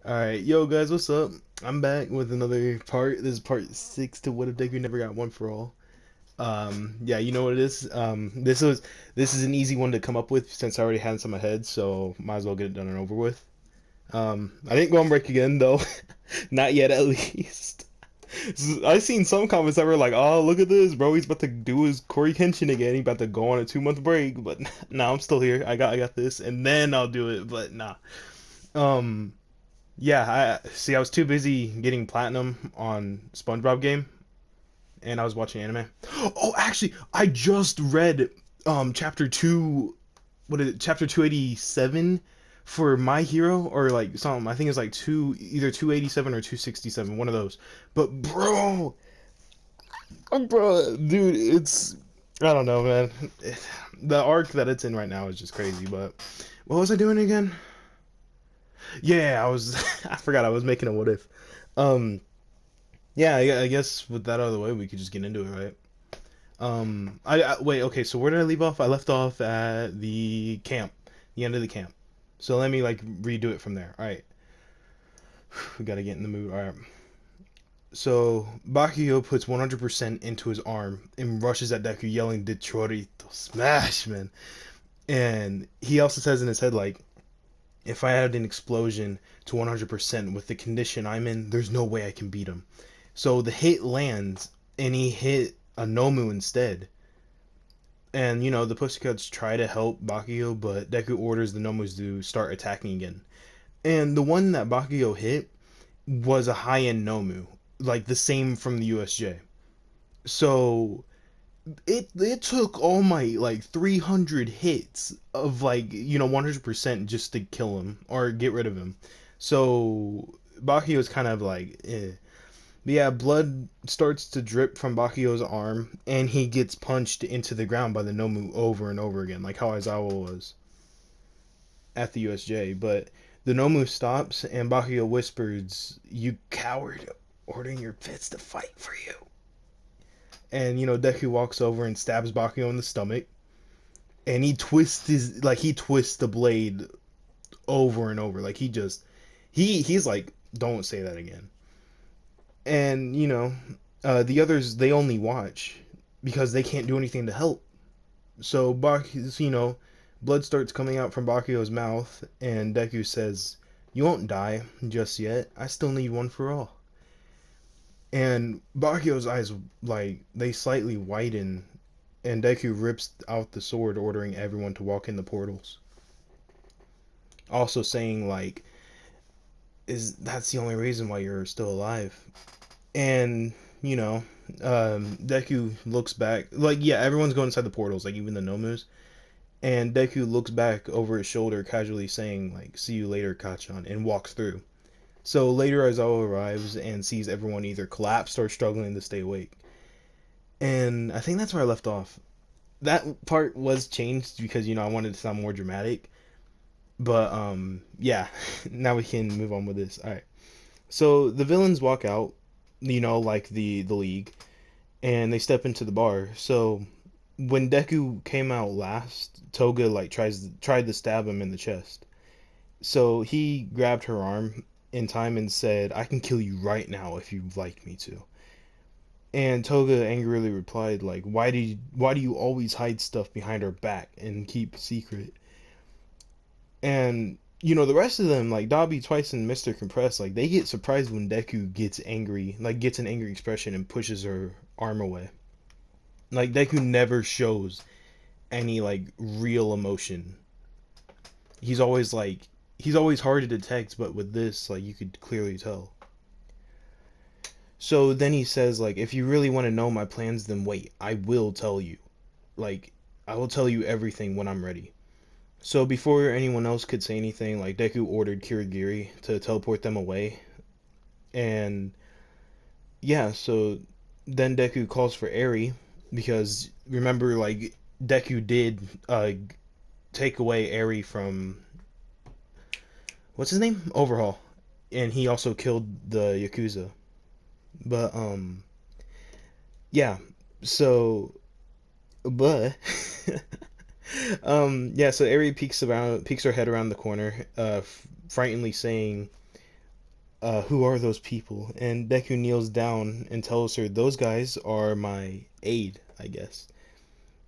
Alright, yo guys, what's up? I'm back with another part. This is part 6 to What If Deku Never Got One for All. Yeah, you know what it is. This is an easy one to come up with since I already had this in my head, so might as well get it done and over with. I didn't go on break again though. Not yet at least. I seen some comments that were like, "Oh, look at this, bro. He's about to do his Corey Kenshin again. He's about to go on a 2 month break." But nah, I'm still here. I got this, and then I'll do it. But nah. Um, Yeah, I see. I was too busy getting platinum on SpongeBob game, and I was watching anime. Oh, actually, I just read chapter two. What is it? Chapter 287 for My Hero or like something. I think it's like either 287 or 267, one of those. But bro, dude, it's I don't know, man. The arc that it's in right now is just crazy. But what was I doing again? Yeah, I was. I forgot I was making a what if. Um, Yeah, I guess with that out of the way, we could just get into it, right? I wait. Okay, so where did I leave off? I left off at the camp, the end of the camp. So let me like redo it from there. All right, we gotta get in the mood. All right. So Bakugo puts 100% into his arm and rushes at Deku, yelling "Detroito smash, man!" And he also says in his head like, "If I had an explosion to 100% with the condition I'm in, there's no way I can beat him." So the hit lands, and he hit a Nomu instead. And the Pussycats try to help Bakugo, but Deku orders the Nomus to start attacking again. And the one that Bakugo hit was a high-end Nomu, like the same from the USJ. So it took all my like 300 hits of like 100% just to kill him or get rid of him. So Bakugo's kind of like eh. But yeah, blood starts to drip from Bakugo's arm, and he gets punched into the ground by the Nomu over and over again, like how Aizawa was at the USJ. But the Nomu stops, and Bakugo whispers, "You coward, ordering your pits to fight for you." And Deku walks over and stabs Bakugo in the stomach, and he twists the blade over and over, like he's like, "Don't say that again." And the others, they only watch because they can't do anything to help. So blood starts coming out from Bakugo's mouth, and Deku says, "You won't die just yet. I still need one for all." And Bakugo's eyes, like, they slightly widen, and Deku rips out the sword, ordering everyone to walk in the portals. Also saying like, "Is that's the only reason why you're still alive?" And you know, Deku looks back. Like, yeah, everyone's going inside the portals, like even the Nomus. And Deku looks back over his shoulder, casually saying like, "See you later, Kachan," and walks through. So later, Aizawa arrives and sees everyone either collapsed or struggling to stay awake. And I think that's where I left off. That part was changed because I wanted to sound more dramatic. But yeah, now we can move on with this. All right. So the villains walk out, like the league, and they step into the bar. So when Deku came out last, Toga like tried to stab him in the chest. So he grabbed her arm in time and said, "I can kill you right now if you'd like me to." And Toga angrily replied like, "Why do you always hide stuff behind our back and keep secret?" And the rest of them, like Dobby, Twice, and Mr. Compress, like they get surprised when Deku gets angry, like gets an angry expression and pushes her arm away. Like Deku never shows any like real emotion. He's always like he's always hard to detect, but with this, like you could clearly tell. So then he says like, "If you really want to know my plans, then wait. I will tell you. Like I will tell you everything when I'm ready." So before anyone else could say anything, like Deku ordered Kirigiri to teleport them away. And yeah, so then Deku calls for Eri because remember like Deku did take away Eri from what's his name? Overhaul. And he also killed the Yakuza. But yeah. So but yeah, so Eri peeks her head around the corner, frighteningly saying who are those people? And Deku kneels down and tells her, those guys are my aide, I guess.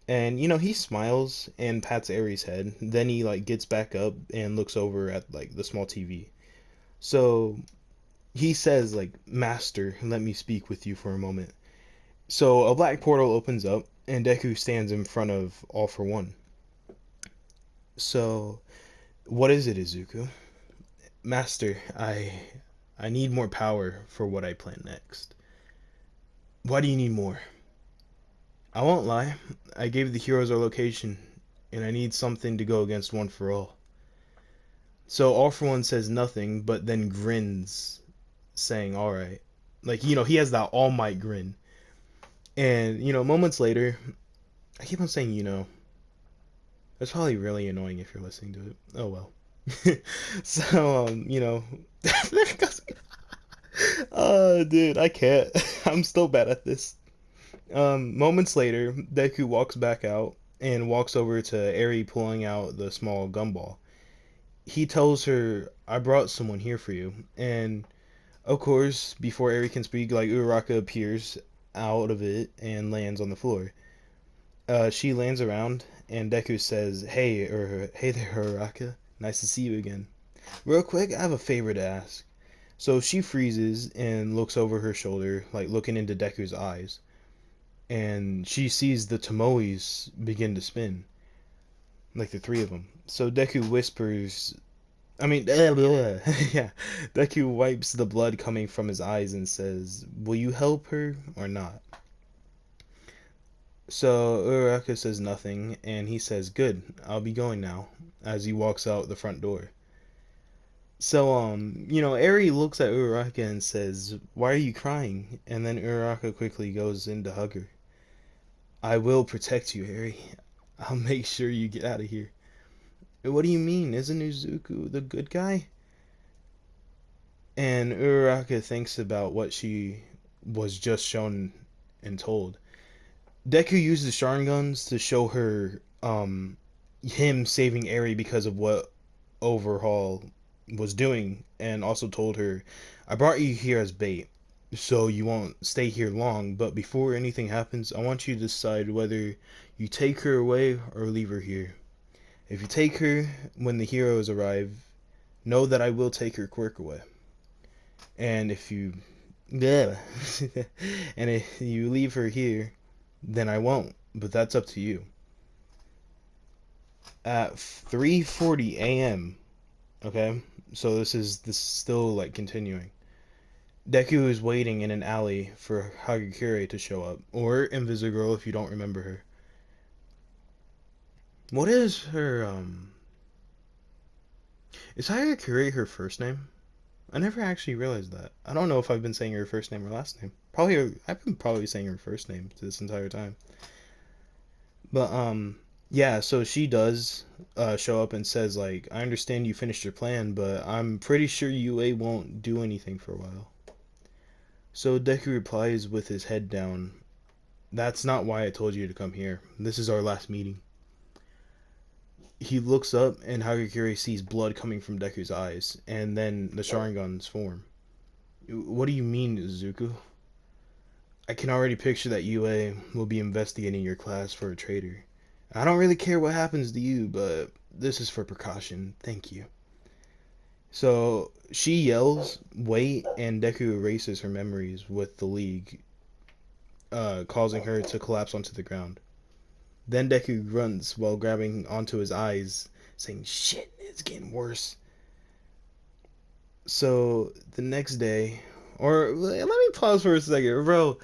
And he smiles and pats Aries' head. Then he like gets back up and looks over at like the small TV. So he says like, "Master, let me speak with you for a moment." So a black portal opens up and Deku stands in front of All for One. So what is it, Izuku? Master, I need more power for what I plan next. Why do you need more? I won't lie. I gave the heroes our location, and I need something to go against One for All. So All for One says nothing, but then grins, saying, "Alright." Like, he has that All Might grin. And, moments later, I keep on saying, that's probably really annoying if you're listening to it. Oh well. So, there it goes. Oh, dude, I can't. I'm still bad at this. Moments later, Deku walks back out and walks over to Eri pulling out the small gumball. He tells her, "I brought someone here for you." And of course, before Eri can speak, like Uraraka appears out of it and lands on the floor. She lands around and Deku says, hey there, Uraraka. Nice to see you again. Real quick, I have a favor to ask." So she freezes and looks over her shoulder, like looking into Deku's eyes. And she sees the Tomoes begin to spin, like the three of them. So Deku whispers, yeah. Deku wipes the blood coming from his eyes and says, "Will you help her or not?" So Uraraka says nothing, and he says, "Good, I'll be going now," as he walks out the front door. So, Eri looks at Uraraka and says, "Why are you crying?" And then Uraraka quickly goes in to hug her. "I will protect you, Eri. I'll make sure you get out of here." "What do you mean? Isn't Izuku the good guy?" And Uraraka thinks about what she was just shown and told. Deku used the Sharingans to show her him saving Eri because of what Overhaul was doing, and also told her, "I brought you here as bait, so you won't stay here long, but before anything happens, I want you to decide whether you take her away or leave her here. If you take her when the heroes arrive, know that I will take her quirk away. And if you yeah, and if you leave her here, then I won't, but that's up to you." At 3:40 a.m., okay? So this is still like continuing. Deku is waiting in an alley for Hagakure to show up, or Invisigirl if you don't remember her. What is her is Hagakure her first name? I never actually realized that. I don't know if I've been saying her first name or last name. Probably I've been probably saying her first name this entire time. But yeah, so she does show up and says like, "I understand you finished your plan, but I'm pretty sure UA won't do anything for a while." So Deku replies with his head down, "That's not why I told you to come here. This is our last meeting." He looks up and Hagakure sees blood coming from Deku's eyes, and then the Sharingans form. "What do you mean, Izuku?" "I can already picture that UA will be investigating your class for a traitor. I don't really care what happens to you, but this is for precaution. Thank you." So she yells, "Wait," and Deku erases her memories with the League, causing her to collapse onto the ground. Then Deku grunts while grabbing onto his eyes, saying, "Shit, it's getting worse." So the next day, or let me pause for a second, bro.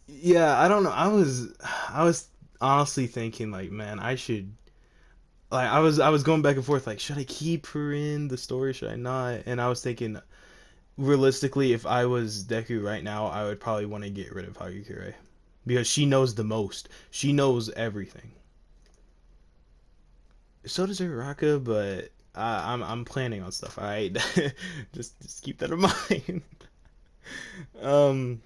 Yeah, I don't know. I was honestly thinking like, man, I should like I was going back and forth like, should I keep her in the story? Should I not? And I was thinking, realistically, if I was Deku right now, I would probably want to get rid of Hagakure because she knows the most. She knows everything. So does Uraraka, but I'm planning on stuff. All right, just keep that in mind. um,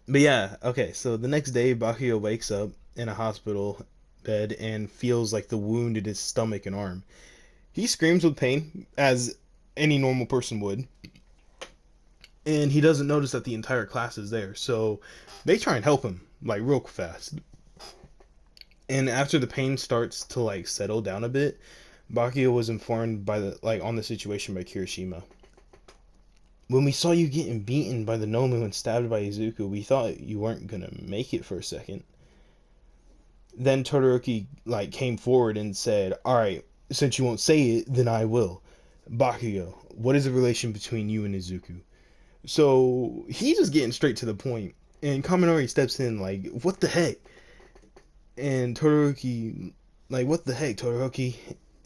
but yeah, okay. So the next day, Bakugo wakes up in a hospital bed and feels like the wound in his stomach and arm. He screams with pain, as any normal person would. and he doesn't notice that the entire class is there. So they try and help him like real fast. And after the pain starts to like settle down a bit, Bakugo was informed by the like on the situation by Kirishima. When we saw you getting beaten by the Nomu and stabbed by Izuku, we thought you weren't gonna make it for a second. Then Todoroki like came forward and said, "Alright, since you won't say it, then I will. Bakugo, what is the relation between you and Izuku?" So he's just getting straight to the point. And Kaminari steps in like, "What the heck?" And Todoroki, like, "What the heck, Todoroki?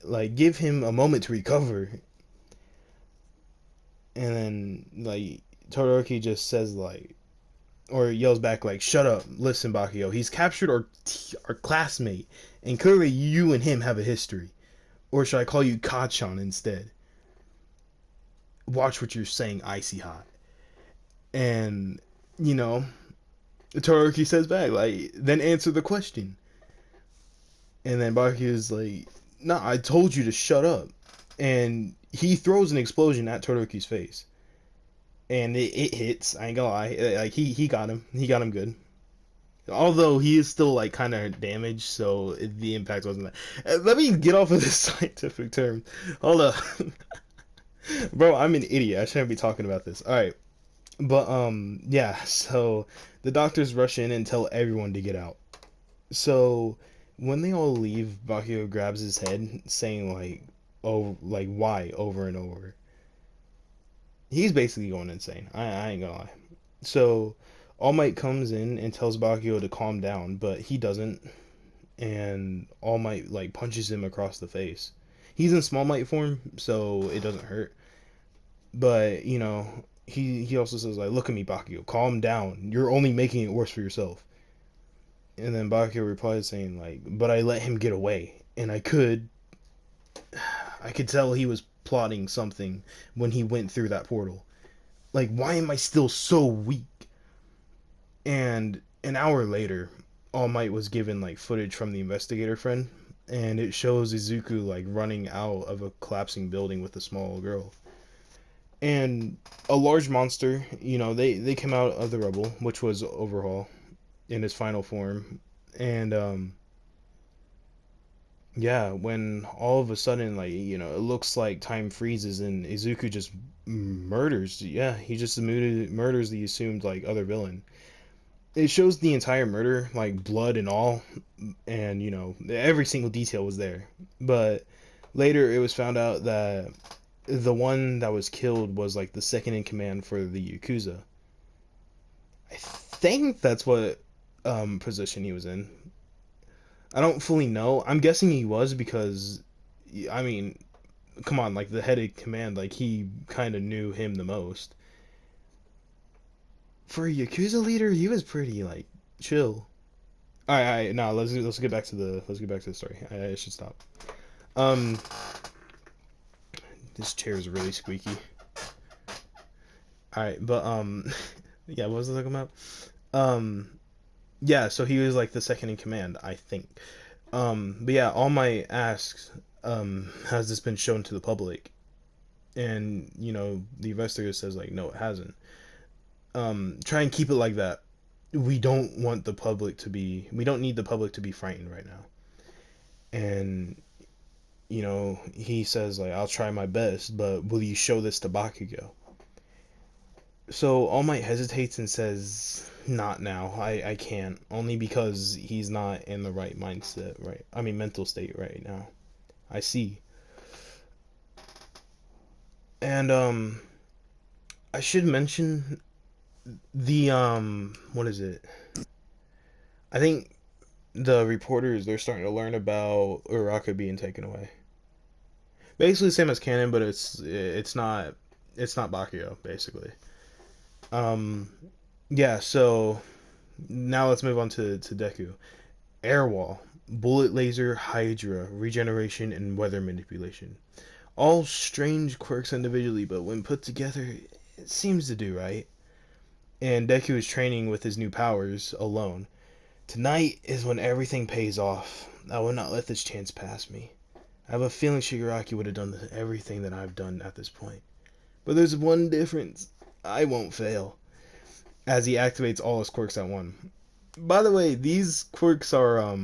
Like, give him a moment to recover." And then, like, Todoroki just says, like, or yells back, like, "Shut up. Listen, Bakugo. He's captured our classmate. And clearly you and him have a history. Or should I call you Kachan instead? Watch what you're saying, icy hot." And, you know, Todoroki says back, like, "Then answer the question." And then Bakugo's like, "Nah, I told you to shut up." And he throws an explosion at Todoroki's face. And it hits, I ain't gonna lie. Like he got him. He got him good. Although he is still like kind of damaged, so the impact wasn't that. Let me get off of this scientific term. Hold up. Bro, I'm an idiot. I shouldn't be talking about this. Alright. But yeah, so the doctors rush in and tell everyone to get out. So when they all leave, Bakugo grabs his head, saying like, "Oh, like why?" over and over. He's basically going insane. I ain't gonna lie. So All Might comes in and tells Bakugo to calm down, but he doesn't, and All Might like punches him across the face. He's in Small Might form, so it doesn't hurt. But you know, he also says like, "Look at me, Bakugo, calm down. You're only making it worse for yourself." And then Bakugo replies saying like, "But I let him get away, and I could tell he was plotting something when he went through that portal. Like, why am I still so weak?" And an hour later, All Might was given like footage from the investigator friend, and it shows Izuku like running out of a collapsing building with a small girl. And a large monster, you know, they came out of the rubble, which was Overhaul in his final form. And yeah, when all of a sudden, like, you know, it looks like time freezes and Izuku just murders. Yeah, he just murders the assumed, like, other villain. It shows the entire murder, like, blood and all, and, you know, every single detail was there. But later it was found out that the one that was killed was, like, the second in command for the Yakuza. I think that's what position he was in. I don't fully know. I'm guessing he was because, I mean, come on, like the head of command, like he kind of knew him the most. For a Yakuza leader, he was pretty like chill. All right, now let's get back to the story. I should stop. Um, this chair is really squeaky. All right, but yeah, what was I talking about? Um, yeah, so he was like the second in command, I think. But yeah, All Might asks, has this been shown to the public? And you know, the investigator says like, no, it hasn't. Try and keep it like that. We don't want the public to be. We don't need the public to be frightened right now. And you know, he says like, I'll try my best, but will you show this to Bakugo? So All Might hesitates and says, "Not now. I can't. Only because he's not in the right mindset, right? I mean, mental state right now. I see." And I should mention the what is it? I think the reporters they're starting to learn about Uraraka being taken away. Basically the same as canon, but it's not Bakugo basically. Um, yeah. So now let's move on to Deku. Air wall, bullet laser, Hydra, regeneration, and weather manipulation. All strange quirks individually, but when put together, it seems to do right. And Deku is training with his new powers alone. Tonight is when everything pays off. I will not let this chance pass me. I have a feeling Shigaraki would have done everything that I've done at this point. But there's one difference. I won't fail. As he activates all his quirks at one. By the way, these quirks are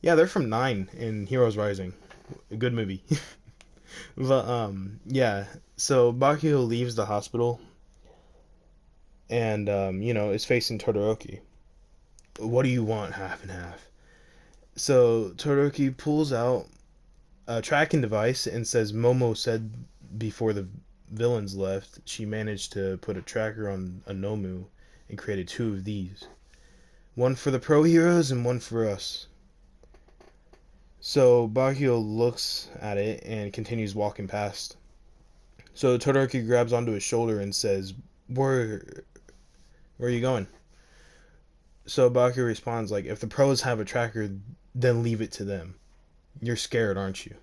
yeah, they're from 9 in Heroes Rising. A good movie. But yeah. So Bakugo leaves the hospital and is facing Todoroki. What do you want, half and half? So Todoroki pulls out a tracking device and says Momo said before the villains left, she managed to put a tracker on a Nomu and created 2 of these. One for the pro heroes and one for us. So Bakugo looks at it and continues walking past. So Todoroki grabs onto his shoulder and says, Where are you going? So Bakugo responds like, if the pros have a tracker, then leave it to them. You're scared, aren't you?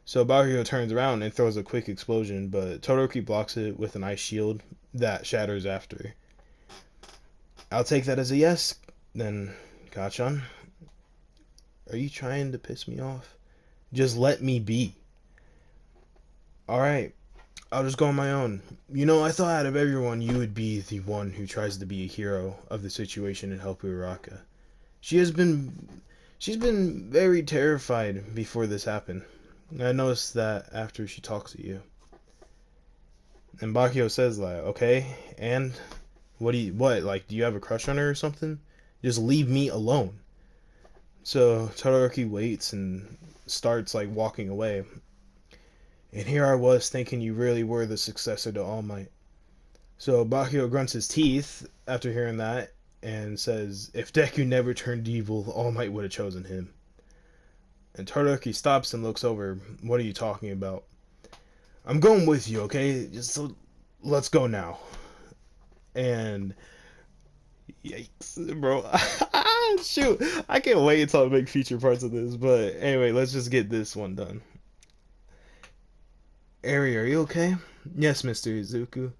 So Bakugo turns around and throws a quick explosion, but Todoroki blocks it with an ice shield that shatters after. I'll take that as a yes, then, Gachan. Are you trying to piss me off? Just let me be. Alright, I'll just go on my own. I thought out of everyone, you would be the one who tries to be a hero of the situation and help Uraraka. She's been very terrified before this happened. I noticed that after she talks to you. And Bakugo says like, okay, and what, do you have a crush on her or something? Just leave me alone. So Todoroki waits and starts like walking away. And here I was thinking you really were the successor to All Might. So Bakugo grunts his teeth after hearing that and says, if Deku never turned evil, All Might would have chosen him. And Todoroki stops and looks over. What are you talking about? I'm going with you, okay? Let's go now. And yikes, bro. Shoot. I can't wait until I make feature parts of this. But anyway, let's just get this one done. Eri, are you okay? Yes, Mr. Izuku.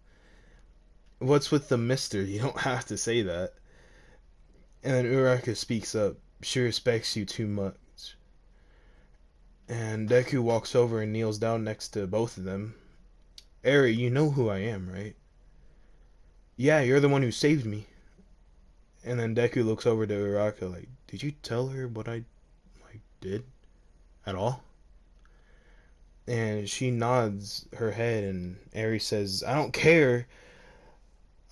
What's with the mister? You don't have to say that. And then Uraraka speaks up. She respects you too much. And Deku walks over and kneels down next to both of them. Eri, you know who I am, right? Yeah, you're the one who saved me. And then Deku looks over to Uraraka like, did you tell her what I did at all? And she nods her head and Eri says, I don't care.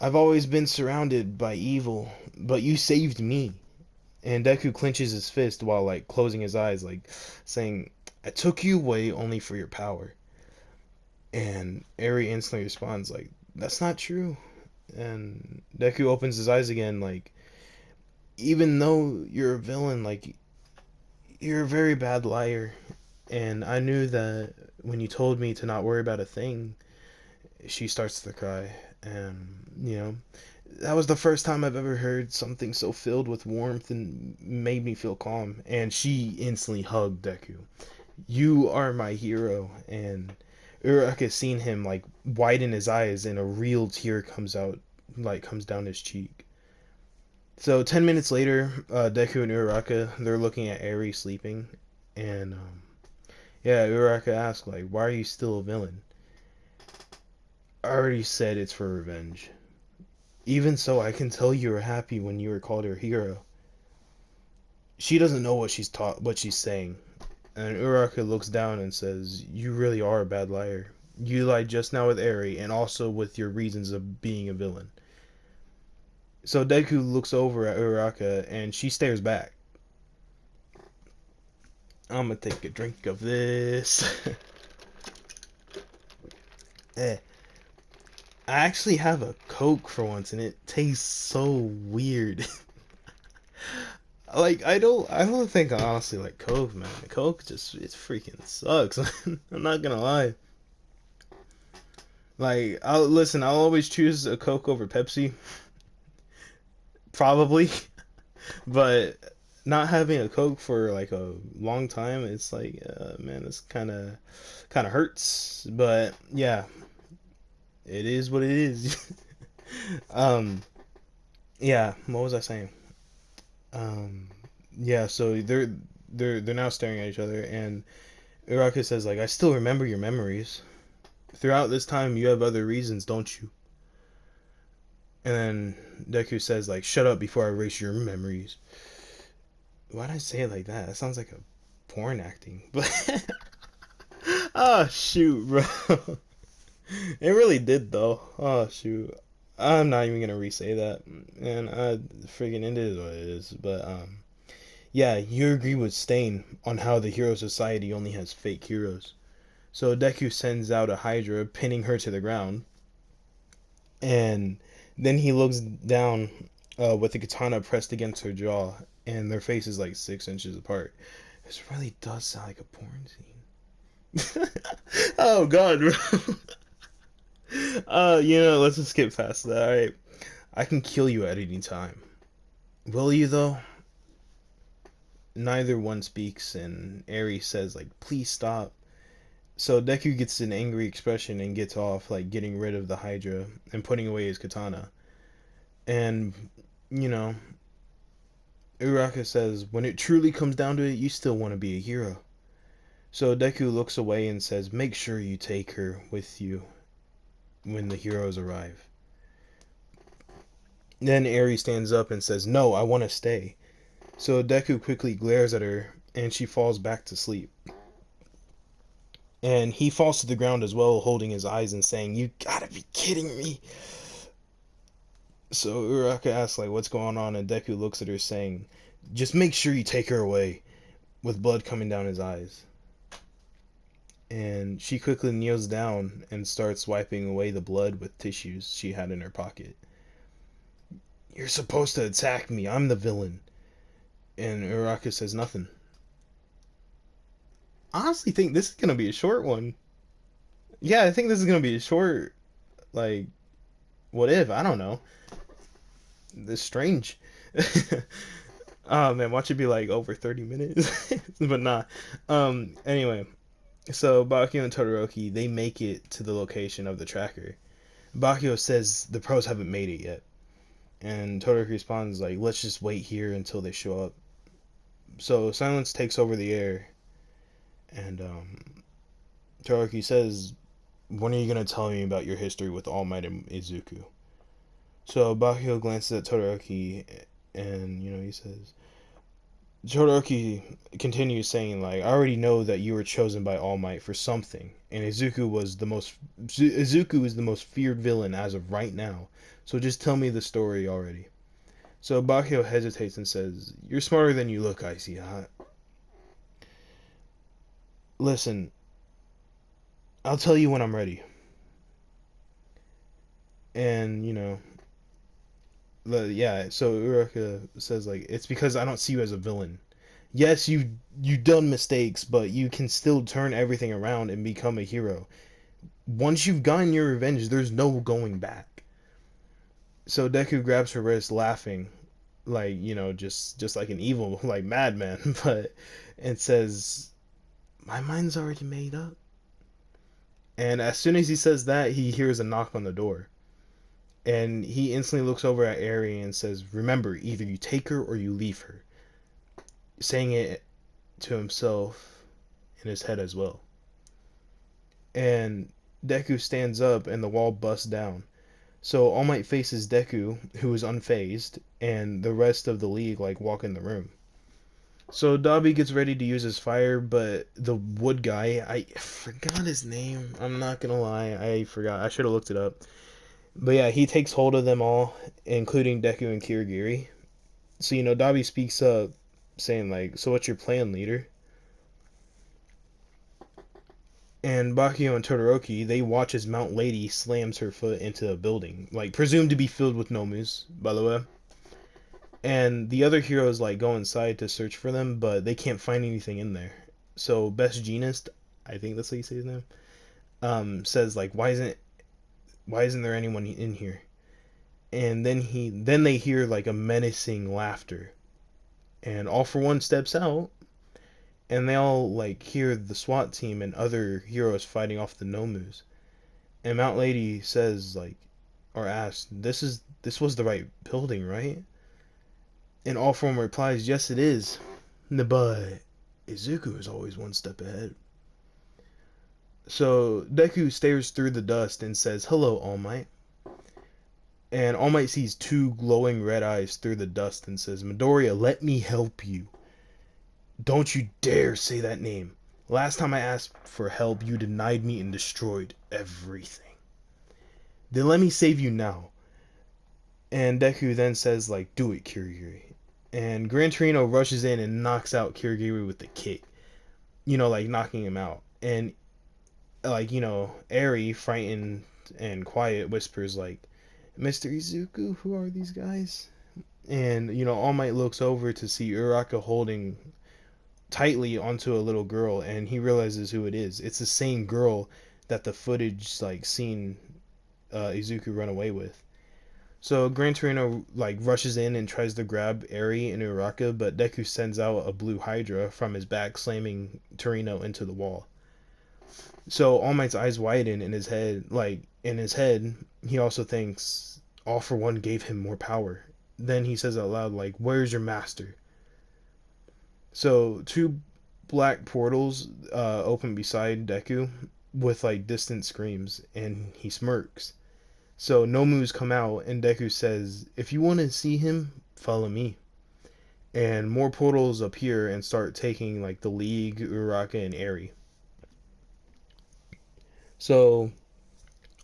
I've always been surrounded by evil, but you saved me. And Deku clenches his fist while closing his eyes, saying, I took you away only for your power. And Eri instantly responds like, that's not true. And Deku opens his eyes again even though you're a villain, you're a very bad liar. And I knew that when you told me to not worry about a thing. She starts to cry. And, that was the first time I've ever heard something so filled with warmth and made me feel calm. And she instantly hugged Deku. You are my hero. And Uraraka's seen him widen his eyes and a real tear comes out, comes down his cheek. So 10 minutes later, Deku and Uraraka, they're looking at Eri sleeping. And yeah, Uraraka asks why are you still a villain? I already said it's for revenge. Even so, I can tell you were happy when you were called her hero. She doesn't know what she's saying. And Uraraka looks down and says, you really are a bad liar. You lied just now with Eri and also with your reasons of being a villain. So Deku looks over at Uraraka and she stares back. I'm gonna take a drink of this. Eh. I actually have a Coke for once and it tastes so weird. I don't think I honestly like Coke, man. Coke it freaking sucks. I'm not gonna lie. I'll always choose a Coke over Pepsi. Probably. But not having a Coke for a long time, it's man, it's kinda hurts. But yeah, it is what it is. um yeah, what was I saying? Um yeah, so they're now staring at each other and Uraka says I still remember your memories. Throughout this time, you have other reasons, don't you? And then Deku says, like, shut up before I erase your memories. Why'd I say it like that? That sounds like a porn acting. But, oh, shoot, bro. It really did, though. Oh, shoot. I'm not even gonna re-say that. And, friggin' it is what it is. But, yeah, you agree with Stain on how the Hero Society only has fake heroes. So Deku sends out a Hydra, pinning her to the ground. And then he looks down with the katana pressed against her jaw, and their face is like 6 inches apart. This really does sound like a porn scene. Oh god, bro. Let's just skip past that. Alright. I can kill you at any time. Will you though? Neither one speaks, and Eri says, like, please stop. So Deku gets an angry expression and gets off, like getting rid of the Hydra and putting away his katana. And, you know, Uraraka says, when it truly comes down to it, you still want to be a hero. So Deku looks away and says, make sure you take her with you when the heroes arrive. Then Eri stands up and says, no, I want to stay. So Deku quickly glares at her and she falls back to sleep. And he falls to the ground as well, holding his eyes and saying, you gotta be kidding me. So Uraraka asks, like, what's going on? And Deku looks at her saying, just make sure you take her away, with blood coming down his eyes. And she quickly kneels down and starts wiping away the blood with tissues she had in her pocket. You're supposed to attack me. I'm the villain. And Uraraka says nothing. I honestly think this is going to be a short one. Yeah, I think this is going to be a short, like, what if? I don't know. This is strange. Oh man, watch it be like over 30 minutes. But nah. Anyway, so Bakugo and Todoroki, they make it to the location of the tracker. Bakugo says the pros haven't made it yet. And Todoroki responds like, let's just wait here until they show up. So silence takes over the air. And Todoroki says, when are you going to tell me about your history with All Might and Izuku? So Bakugo glances at Todoroki and, he says, Todoroki continues saying, like, I already know that you were chosen by All Might for something, and Izuku is the most feared villain as of right now. So just tell me the story already. So Bakugo hesitates and says, you're smarter than you look, Icy Hot. Listen, I'll tell you when I'm ready. And, so Uraraka says, like, it's because I don't see you as a villain. Yes, you done mistakes, but you can still turn everything around and become a hero. Once you've gotten your revenge, there's no going back. So Deku grabs her wrist, laughing, like, just like an evil, like, madman, and says, my mind's already made up. And as soon as he says that, he hears a knock on the door. And he instantly looks over at Eri and says, remember, either you take her or you leave her. Saying it to himself in his head as well. And Deku stands up and the wall busts down. So All Might faces Deku, who is unfazed, and the rest of the league like walk in the room. So Dabi gets ready to use his fire, but the wood guy, I forgot his name. I'm not gonna lie, I forgot. I should have looked it up. But yeah, he takes hold of them all, including Deku and Kirigiri. So Dabi speaks up, saying like, "So what's your plan, leader?" And Bakugo and Todoroki, they watch as Mount Lady slams her foot into a building, like presumed to be filled with Nomus, by the way. And the other heroes like go inside to search for them, but they can't find anything in there. So Best Jeanist, I think that's how you say his name, says like, why isn't there anyone in here? And then they hear like a menacing laughter, and All For One steps out, and they all like hear the SWAT team and other heroes fighting off the Nomus. And Mount Lady says like, or asks, this was the right building, right? And All For One replies, yes it is. But Izuku is always one step ahead. So Deku stares through the dust and says, "Hello, All Might." And All Might sees two glowing red eyes through the dust and says, "Midoriya, let me help you. Don't you dare say that name. Last time I asked for help, you denied me and destroyed everything. Then let me save you now." And Deku then says, like, "Do it, Kirigiri." And Gran Torino rushes in and knocks out Kirigiri with the kick. Like knocking him out. And, like, Eri, frightened and quiet, whispers, like, "Mr. Izuku, who are these guys?" And, All Might looks over to see Uraraka holding tightly onto a little girl, and he realizes who it is. It's the same girl that the footage, like, seen Izuku run away with. So Gran Torino like rushes in and tries to grab Eri and Uraraka, but Deku sends out a blue Hydra from his back, slamming Torino into the wall. So All Might's eyes widen in his head. He also thinks All for One gave him more power. Then he says out loud, like, "Where's your master?" So two black portals open beside Deku with like distant screams, and he smirks. So Nomu's come out, and Deku says, "If you want to see him, follow me." And more portals appear and start taking like the League, Uraraka, and Eri. So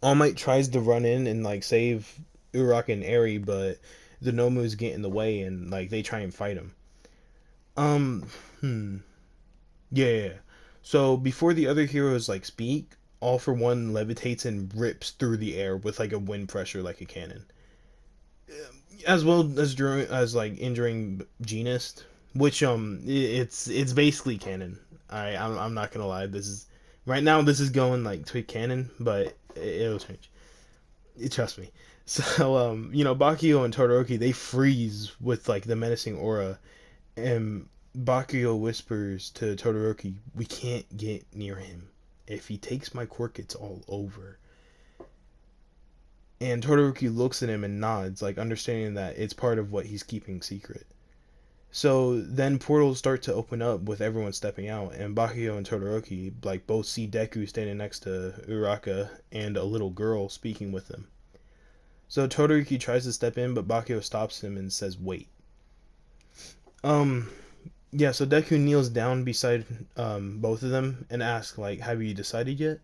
All Might tries to run in and like save Uraraka and Eri, but the Nomus get in the way and like they try and fight him. Um, hmm. Yeah. So before the other heroes like speak, All for One levitates and rips through the air with like a wind pressure like a cannon, as well as like injuring Genist, which it's basically canon. I'm not gonna lie. This is right now. This is going like to canon, but it'll change. Trust me. So Bakugo and Todoroki, they freeze with like the menacing aura, and Bakugo whispers to Todoroki, "We can't get near him. If he takes my quirk, it's all over." And Todoroki looks at him and nods, like understanding that it's part of what he's keeping secret. So then portals start to open up with everyone stepping out, and Bakugo and Todoroki like both see Deku standing next to Uraraka and a little girl speaking with them. So Todoroki tries to step in, but Bakugo stops him and says, "Wait." Um, yeah. So Deku kneels down beside both of them and asks, like, "Have you decided yet?"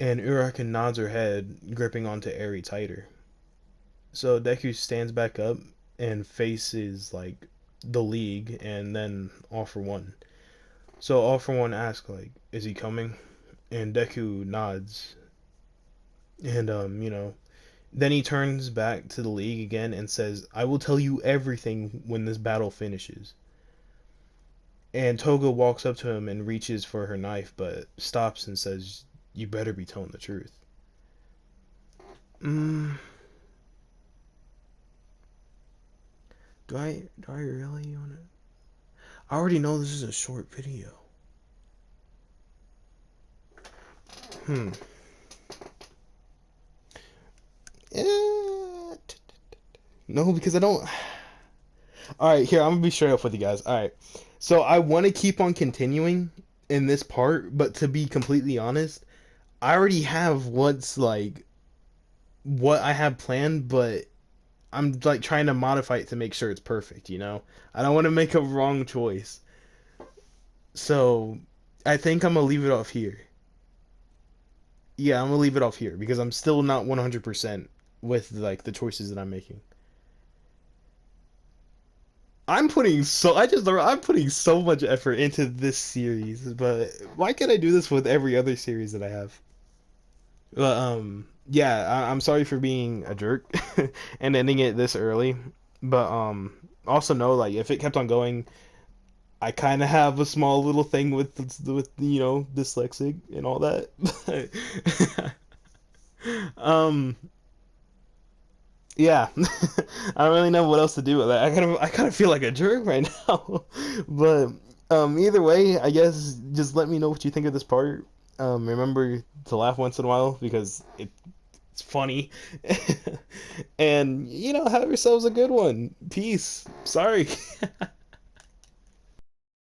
And Uraraka nods her head, gripping onto Eri tighter. So Deku stands back up and faces like the League and then All for One. So All for One asks, like, "Is he coming?" And Deku nods. And then he turns back to the League again and says, "I will tell you everything when this battle finishes." And Toga walks up to him and reaches for her knife, but stops and says, "You better be telling the truth." Mm, do I really want to? I already know this is a short video. Hmm. Eh, no, because I don't. All right, here, I'm gonna be straight up with you guys. All right, so I want to keep on continuing in this part, but to be completely honest, I already have what I have planned, but I'm like trying to modify it to make sure it's perfect. I don't want to make a wrong choice, so I think I'm gonna leave it off here. Yeah, I'm gonna leave it off here because I'm still not 100% with like the choices that I'm making. I'm putting so much effort into this series, but why can't I do this with every other series that I have? But yeah, I'm sorry for being a jerk and ending it this early, but also know like if it kept on going, I kind of have a small little thing with dyslexic and all that. um yeah, I don't really know what else to do with that. I kind of feel like a jerk right now. But either way, I guess just let me know what you think of this part. Remember to laugh once in a while because it's funny. And have yourselves a good one. Peace. Sorry.